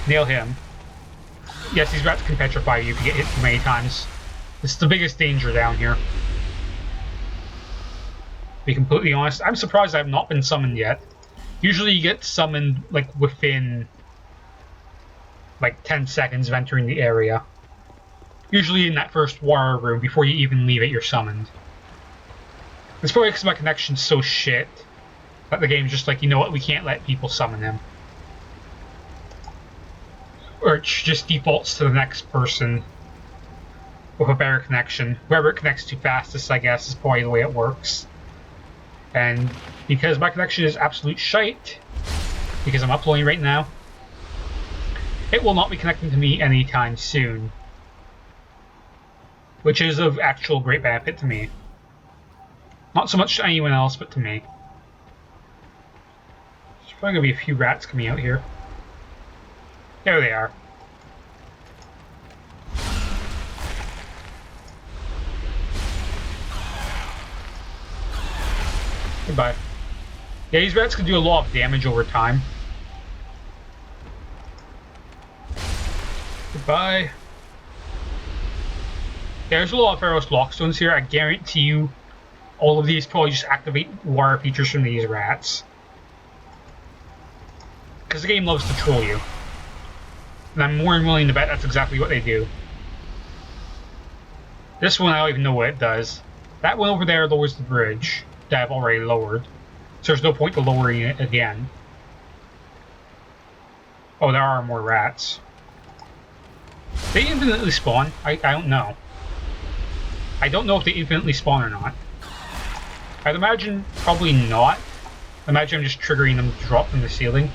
Nail him. Yes, these rats can petrify you if you get hit too many times. It's the biggest danger down here. To be completely honest, I'm surprised I've not been summoned yet. Usually you get summoned like within like 10 seconds of entering the area. Usually in that first water room before you even leave it, you're summoned. It's probably because my connection's so shit that the game's just like, you know what, we can't let people summon him. Or it just defaults to the next person with a better connection. Whoever it connects to fastest, I guess, is probably the way it works. And because my connection is absolute shite, because I'm uploading right now, it will not be connecting to me anytime soon. Which is of actual great benefit to me. Not so much to anyone else, but to me. There's probably going to be a few rats coming out here. There they are. Goodbye. Yeah, these rats can do a lot of damage over time. Goodbye. Yeah, there's a lot of Pharaoh's Lockstones here. I guarantee you all of these probably just activate water features from these rats. Because the game loves to troll you. And I'm more than willing to bet that's exactly what they do. This one I don't even know what it does. That one over there lowers the bridge that I've already lowered. So there's no point to lowering it again. Oh, there are more rats. They infinitely spawn? I don't know. I don't know if they infinitely spawn or not. I'd imagine probably not. I imagine I'm just triggering them to drop from the ceiling.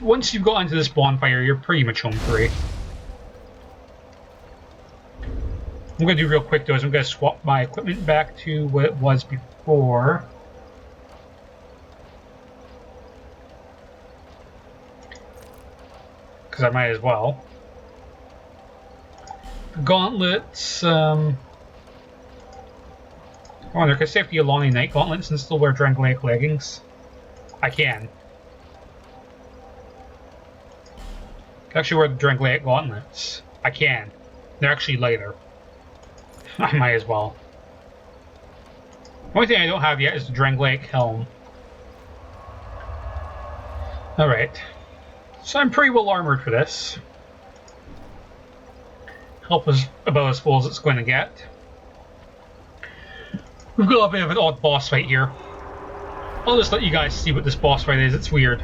Once you've got into this bonfire, you're pretty much home free. I'm going to do real quick though is I'm going to swap my equipment back to what it was before. Because I might as well. The gauntlets, I wonder, can I save the Alani Night gauntlets and still wear Drangleic leggings? I can. I can actually wear the Drangleic gauntlets. I can. They're actually lighter. I might as well. The only thing I don't have yet is the Drangleic helm. Alright. So I'm pretty well armored for this. Health is about as full as it's going to get. We've got a bit of an odd boss fight here. I'll just let you guys see what this boss fight is, it's weird.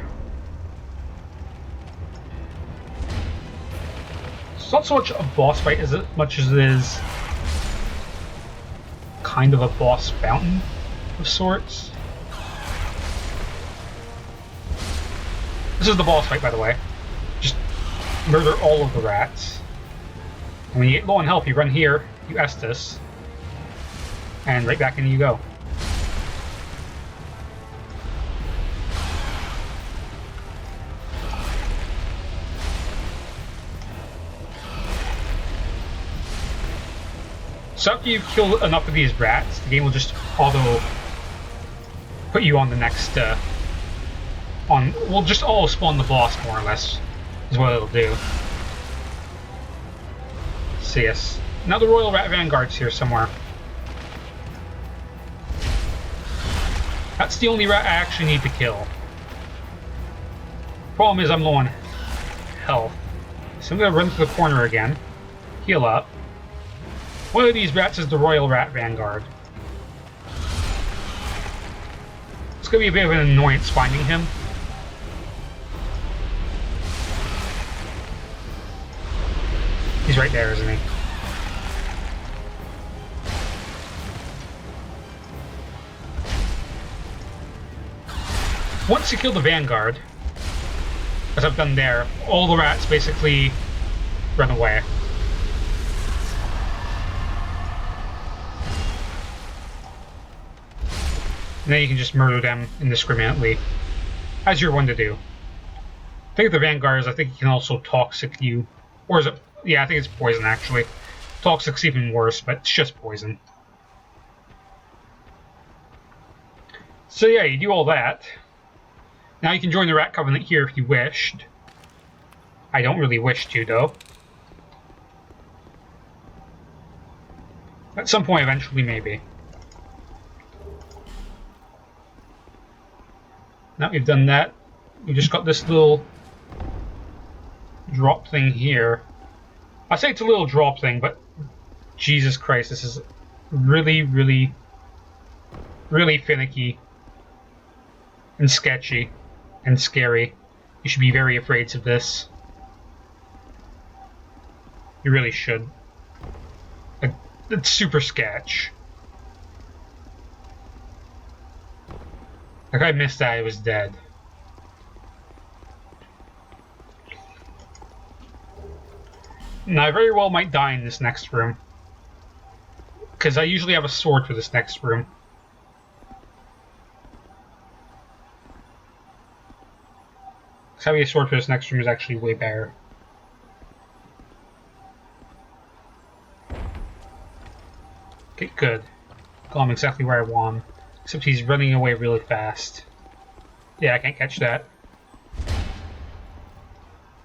It's not so much a boss fight as much as it is kind of a boss fountain of sorts. This is the boss fight, by the way. Just murder all of the rats. And when you get low on health, you run here, you Estus, and right back in you go. So after you've killed enough of these rats, the game will just auto put you on the next, we'll just auto spawn the boss more or less, is what it'll do. So yes, now the Royal Rat Vanguard's here somewhere. That's the only rat I actually need to kill. Problem is I'm low on health. So I'm going to run to the corner again, heal up. One of these rats is the Royal Rat Vanguard. It's going to be a bit of an annoyance finding him. He's right there, isn't he? Once you kill the Vanguard, as I've done there, all the rats basically run away. And then you can just murder them indiscriminately, as you're one to do. I think the Vanguards, I think it can also toxic you. Or is it? Yeah, I think it's poison, actually. Toxic's even worse, but it's just poison. So yeah, you do all that. Now you can join the Rat Covenant here if you wished. I don't really wish to, though. At some point, eventually, maybe. Now we've done that, we just got this little drop thing here. I say it's a little drop thing, but Jesus Christ, this is really, really, really finicky and sketchy and scary. You should be very afraid of this. You really should. Like, it's super sketch. Like, I missed that, I was dead. Now, I very well might die in this next room. Because I usually have a sword for this next room. Having a sword for this next room is actually way better. Okay, good. Got him exactly where I want him. Except he's running away really fast. Yeah, I can't catch that.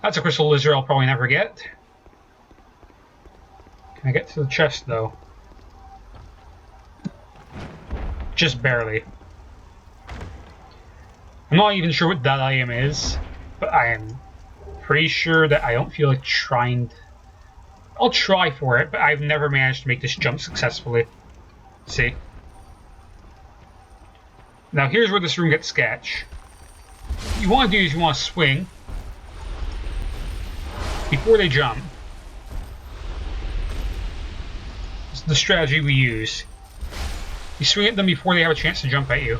That's a crystal lizard I'll probably never get. Can I get to the chest, though? Just barely. I'm not even sure what that item is, but I am pretty sure that I don't feel like trying. I'll try for it, but I've never managed to make this jump successfully. See? Now here's where this room gets sketch. What you want to do is you want to swing before they jump. It's the strategy we use. You swing at them before they have a chance to jump at you.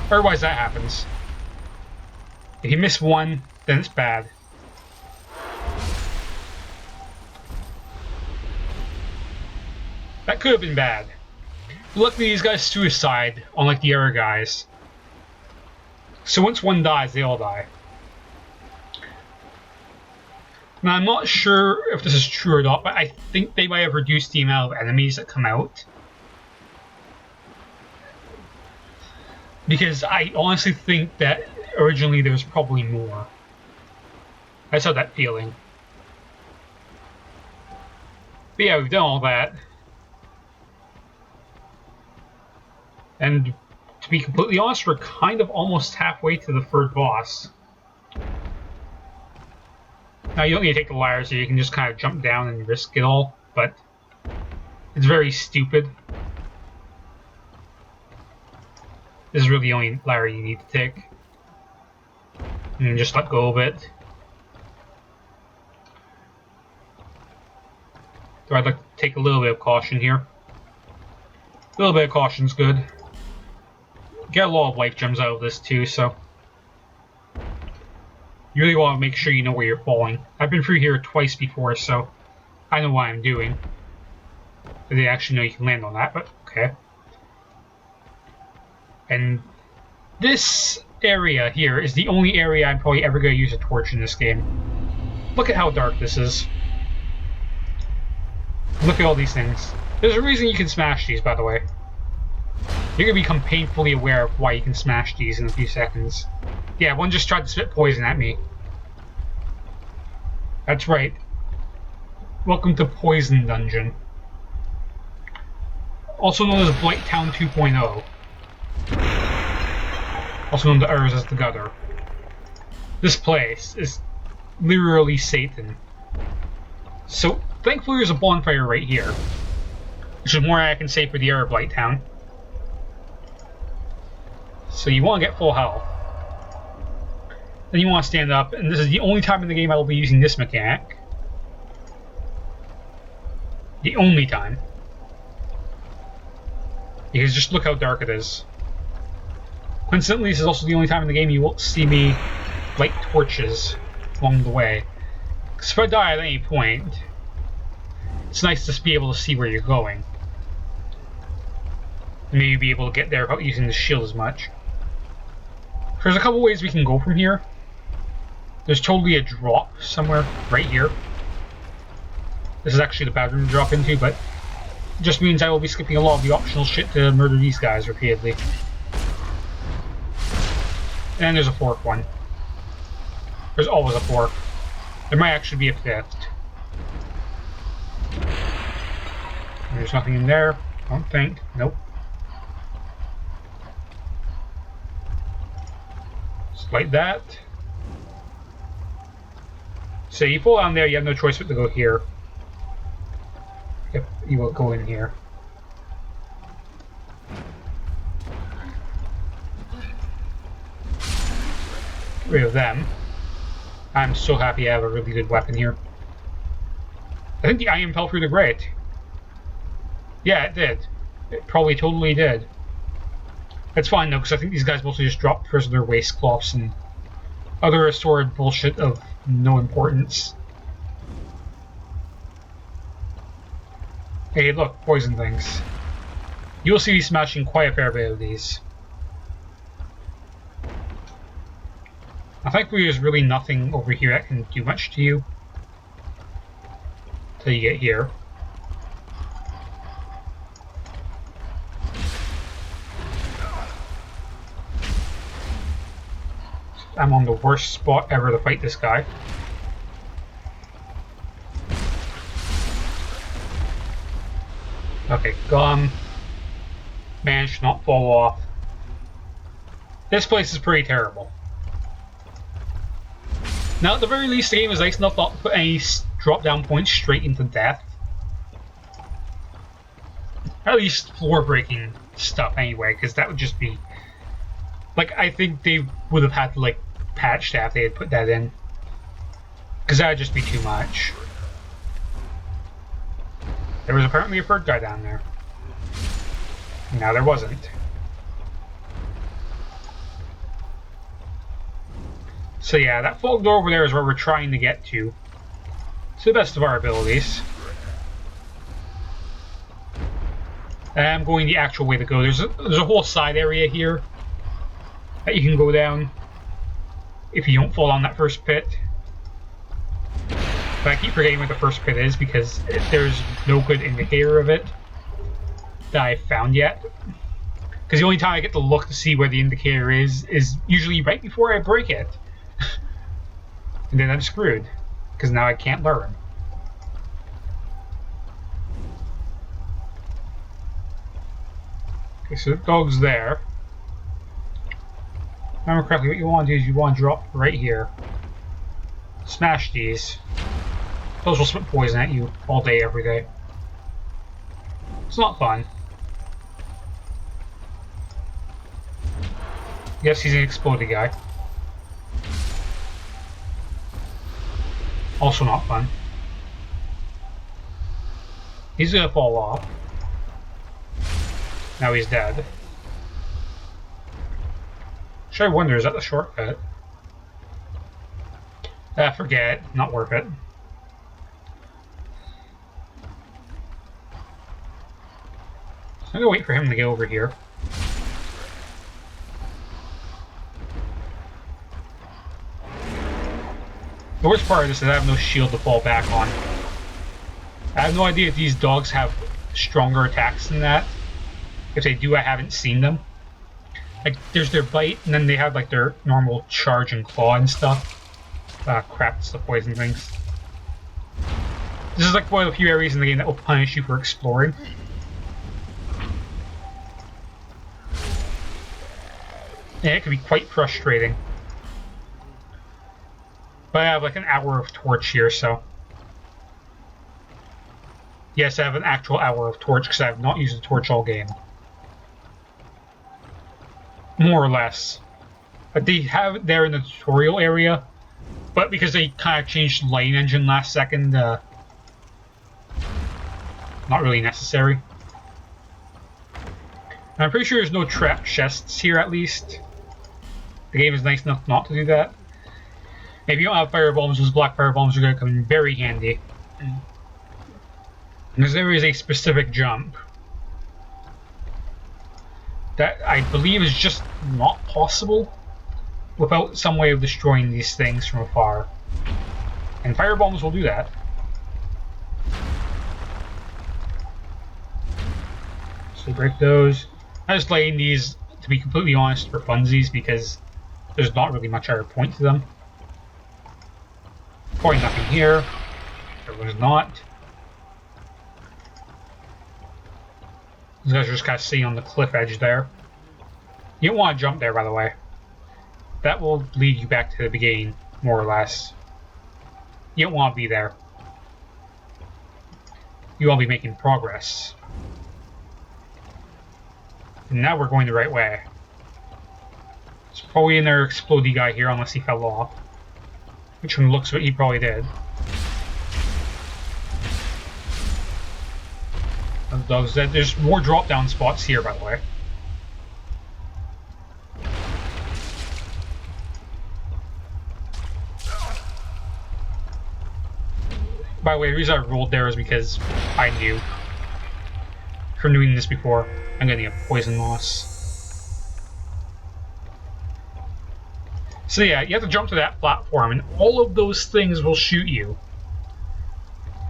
Otherwise that happens. If you miss one, then it's bad. That could have been bad. Luckily these guys suicide, unlike the other guys. So once one dies, they all die. Now I'm not sure if this is true or not, but I think they might have reduced the amount of enemies that come out. Because I honestly think that originally there was probably more. I just had that feeling. But yeah, we've done all that. And to be completely honest, we're kind of almost halfway to the third boss. Now you don't need to take the ladders, so you can just kind of jump down and risk it all, but it's very stupid. This is really the only ladder you need to take. And just let go of it. So I'd like to take a little bit of caution here. A little bit of caution's good. Get a lot of life gems out of this too, so you really want to make sure you know where you're falling. I've been through here twice before, so I know what I'm doing. I didn't actually know you can land on that, but okay. And this area here is the only area I'm probably ever going to use a torch in this game. Look at how dark this is. Look at all these things. There's a reason you can smash these, by the way. You're going to become painfully aware of why you can smash these in a few seconds. Yeah, one just tried to spit poison at me. That's right. Welcome to Poison Dungeon. Also known as Blight Town 2.0. Also known to others as the Gutter. This place is literally Satan. So, thankfully there's a bonfire right here. Which is more I can say for the other Blight Town. So you want to get full health. Then you want to stand up, and this is the only time in the game I will be using this mechanic. The only time. Because just look how dark it is. Coincidentally, this is also the only time in the game you won't see me light torches along the way. Because if I die at any point, it's nice to be able to see where you're going. And maybe be able to get there without using the shield as much. There's a couple ways we can go from here. There's totally a drop somewhere right here. This is actually the bad room to drop into, but it just means I will be skipping a lot of the optional shit to murder these guys repeatedly. And then there's a fourth one. There's always a fourth. There might actually be a fifth. There's nothing in there. I don't think. Nope. Just like that. So you fall down there, you have no choice but to go here. Yep, you will go in here. Get rid of them. I'm so happy I have a really good weapon here. I think the iron fell through the grate. Yeah, it did. It probably totally did. It's fine though, because I think these guys mostly just drop prisoner waistcloths and other assorted bullshit of no importance. Hey, look, poison things. You'll see me smashing quite a fair bit of these. I think there's really nothing over here that can do much to you till you get here. I'm on the worst spot ever to fight this guy. Okay, gum. Managed to not fall off. This place is pretty terrible. Now, at the very least, the game is nice enough not to put any drop-down points straight into death. At least floor-breaking stuff, anyway, because that would just be... Like, I think they would have had to, like, patch that if they had put that in. Because that would just be too much. There was apparently a third guy down there. Now there wasn't. So yeah, that fog door over there is where we're trying to get to the best of our abilities. And I'm going the actual way to go. There's a whole side area here that you can go down if you don't fall down that first pit. But I keep forgetting what the first pit is because there's no good indicator of it that I've found yet. Because the only time I get to look to see where the indicator is usually right before I break it. And then I'm screwed, because now I can't learn. Okay, so the dog's there. If I remember correctly, what you want to do is you want to drop right here. Smash these. Those will spit poison at you all day, every day. It's not fun. Yes, he's an exploding guy. Also not fun. He's gonna fall off. Now he's dead. Should I wonder, is that the shortcut? Forget it. Not worth it. So I'm gonna wait for him to get over here. The worst part of this is I have no shield to fall back on. I have no idea if these dogs have stronger attacks than that. If they do, I haven't seen them. Like, there's their bite, and then they have like their normal charge and claw and stuff. Crap, it's the poison things. This is like one of the few areas in the game that will punish you for exploring. And it can be quite frustrating. But I have like an hour of torch here, so... Yes, I have an actual hour of torch, because I have not used the torch all game. More or less. But they have it there in the tutorial area, but because they kind of changed the lighting engine last second, not really necessary. And I'm pretty sure there's no trap chests here, at least. The game is nice enough not to do that. If you don't have fire bombs, those black fire bombs are going to come in very handy. Because there is a specific jump that I believe is just not possible without some way of destroying these things from afar. And fire bombs will do that. So break those. I'm just laying these, to be completely honest, for funsies, because there's not really much other point to them. Probably nothing here. There was not. These guys are just kind of sitting on the cliff edge there. You don't want to jump there, by the way. That will lead you back to the beginning, more or less. You don't want to be there. You want to be making progress. And now we're going the right way. There's probably another explodey guy here, unless he fell off. Which one looks what he probably did. There's more drop-down spots here, by the way. By the way, the reason I rolled there is because I knew from doing this before I'm getting a poison loss. So yeah, you have to jump to that platform, and all of those things will shoot you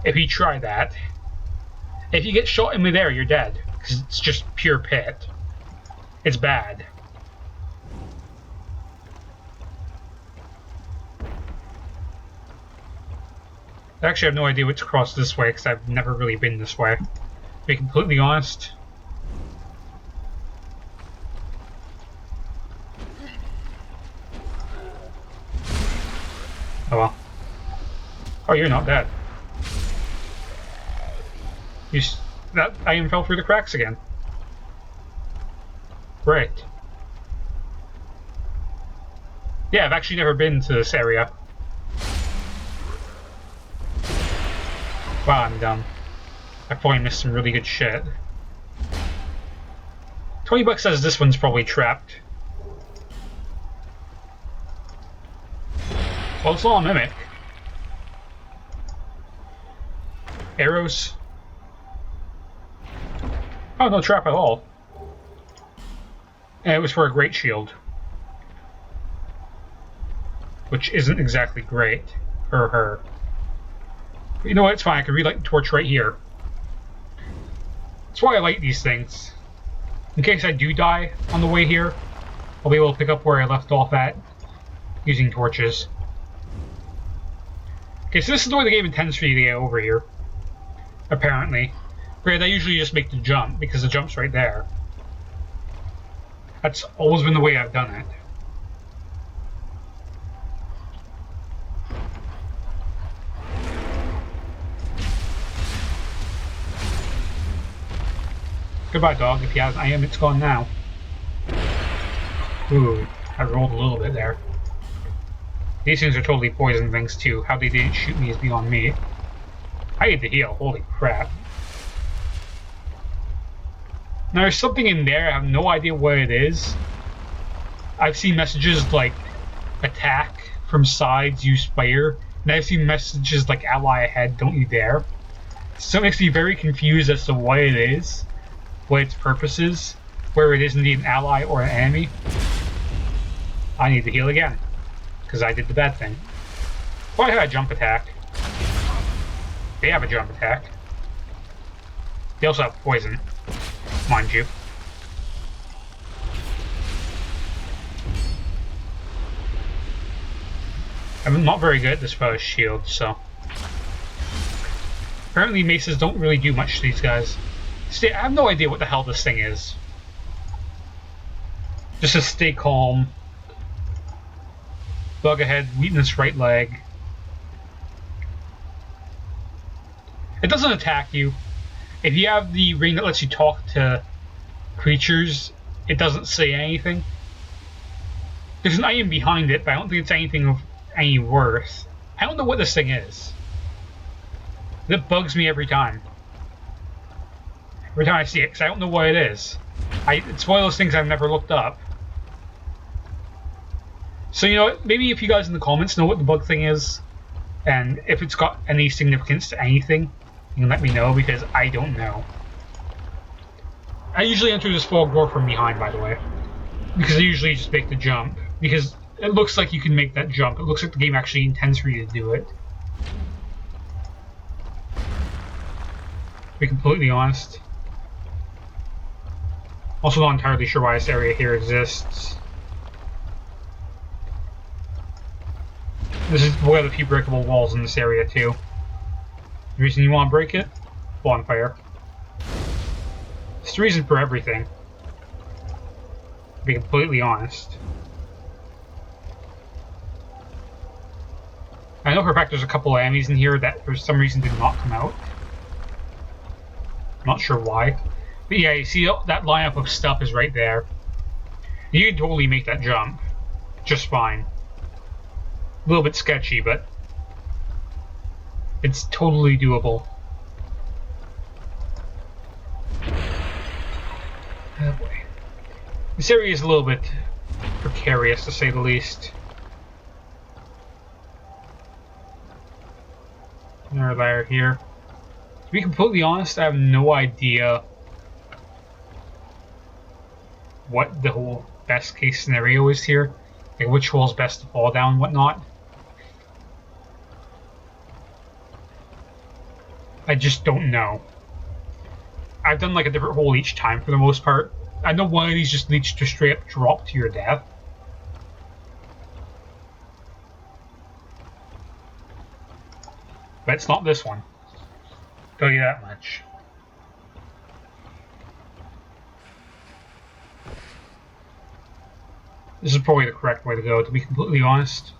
if you try that. If you get shot in midair, you're dead, because it's just pure pit. It's bad. I actually have no idea which to cross this way, because I've never really been this way, to be completely honest. Oh well. Oh, you're not dead. That item fell through the cracks again. Great. Yeah, I've actually never been to this area. Wow, I'm dumb. I probably missed some really good shit. $20 says this one's probably trapped. Well, it's all a mimic. Arrows. Oh, no trap at all. And it was for a great shield. Which isn't exactly great for her. But you know what, it's fine, I can relight the torch right here. That's why I light these things. In case I do die on the way here, I'll be able to pick up where I left off at using torches. Okay, so this is the way the game intends for you to get over here. Apparently. Granted, I usually just make the jump, because the jump's right there. That's always been the way I've done it. Goodbye, dog. If you have an item, it's gone now. Ooh, I rolled a little bit there. These things are totally poison things, too. How they didn't shoot me is beyond me. I need to heal. Holy crap. Now, there's something in there. I have no idea what it is. I've seen messages like attack from sides, use fire. And I've seen messages like ally ahead, don't you dare. So it makes me very confused as to what it is, what its purpose is, where it is indeed an ally or an enemy. I need to heal again, because I did the bad thing. Why have a jump attack? They have a jump attack. They also have poison, mind you. I'm not very good at this fellow's shield, so... Apparently maces don't really do much to these guys. See, I have no idea what the hell this thing is. Just to stay calm. Bug ahead, weakness right leg. It doesn't attack you. If you have the ring that lets you talk to creatures, it doesn't say anything. There's an item behind it, but I don't think it's anything of any worth. I don't know what this thing is. It bugs me every time. Every time I see it, because I don't know what it is. It's one of those things I've never looked up. So, you know what, maybe if you guys in the comments know what the bug thing is, and if it's got any significance to anything, you can let me know, because I don't know. I usually enter this fog door from behind, by the way, because I usually just make the jump, because it looks like you can make that jump. It looks like the game actually intends for you to do it. To be completely honest. Also not entirely sure why this area here exists. This is one of the few breakable walls in this area too. The reason you want to break it? Bonfire. It's the reason for everything. To be completely honest. I know for a fact there's a couple of enemies in here that for some reason did not come out. Not sure why. But yeah, you see that lineup of stuff is right there. You can totally make that jump. Just fine. A little bit sketchy, but it's totally doable. Oh boy. This area is a little bit precarious, to say the least. Another layer here. To be completely honest, I have no idea what the whole best case scenario is here. Like which wall's best to fall down and whatnot. I just don't know. I've done like a different hole each time for the most part. I know one of these just leads to straight up drop to your death. But it's not this one. Tell you that much. This is probably the correct way to go, to be completely honest.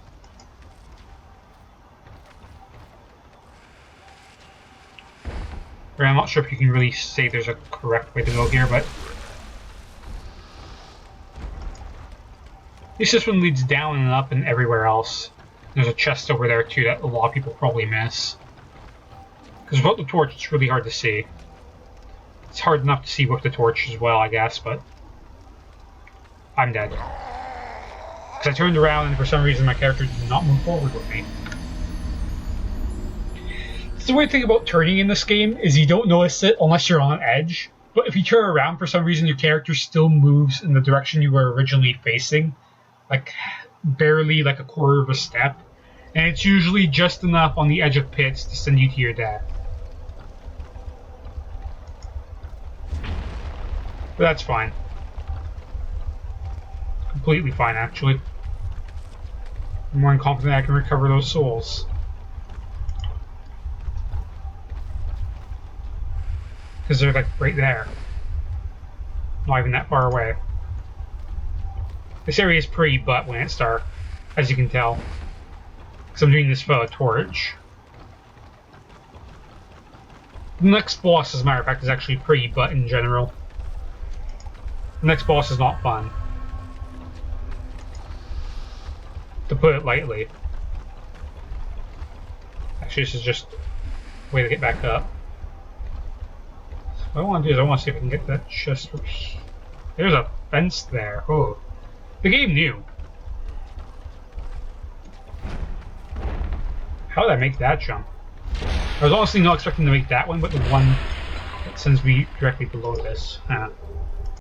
I'm not sure if you can really say there's a correct way to go here, but at least this one leads down and up and everywhere else. There's a chest over there too that a lot of people probably miss. Because without the torch, it's really hard to see. It's hard enough to see with the torch as well, I guess, but I'm dead. Because I turned around and for some reason my character did not move forward with me. The weird thing about turning in this game is you don't notice it unless you're on an edge. But if you turn around for some reason, your character still moves in the direction you were originally facing. Like, barely like a quarter of a step. And it's usually just enough on the edge of pits to send you to your death. But that's fine. Completely fine, actually. I'm more confident I can recover those souls. Because they're like right there. Not even that far away. This area is pretty butt when it's dark, as you can tell. Because I'm doing this for a torch. The next boss, as a matter of fact, is actually pretty butt in general. The next boss is not fun. To put it lightly. Actually, this is just a way to get back up. What I want to do is I want to see if I can get that chest. There's a fence there. Oh. The game knew. How did I make that jump? I was honestly not expecting to make that one, but the one that sends me directly below this.